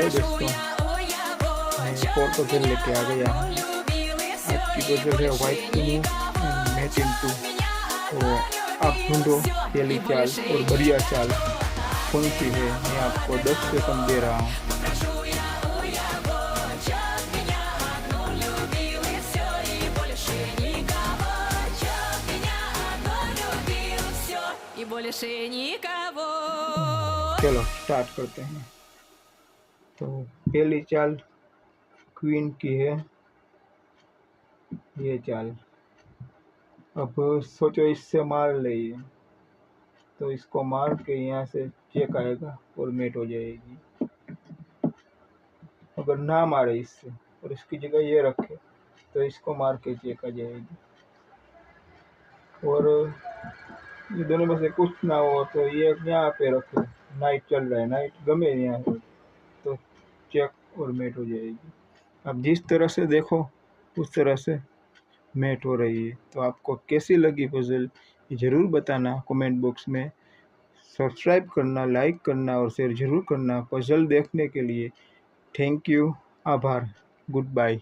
Hello दोस्तों, मैं एक और पजल लेके आ गया हूँ। आज की पजल है white to move and mate in two. तो आप ढूंढो पहली चाल और बढ़िया चाल कौन सी है। मैं आपको 10 सेकंड दे रहा हूँ। И больше никого. चलो स्टार्ट करते हैं। तो पहली चाल क्वीन की है, ये चाल। अब सोचो इससे मार ले, तो इसको मार के यहाँ से चेक आएगा और मेट हो जाएगी। अगर ना मारे इससे और इसकी जगह ये रखे तो इसको मार के चेक आ जाएगी। और ये दोनों में से कुछ ना हो तो ये यहाँ पे रखे, नाइट चल रहा है, नाइट गमे यहाँ पे, तो चेक और मेट हो जाएगी। अब जिस तरह से देखो उस तरह से मेट हो रही है। तो आपको कैसी लगी पजल ये ज़रूर बताना कमेंट बॉक्स में। सब्सक्राइब करना, लाइक करना और शेयर ज़रूर करना पजल देखने के लिए। थैंक यू, आभार, गुड बाय।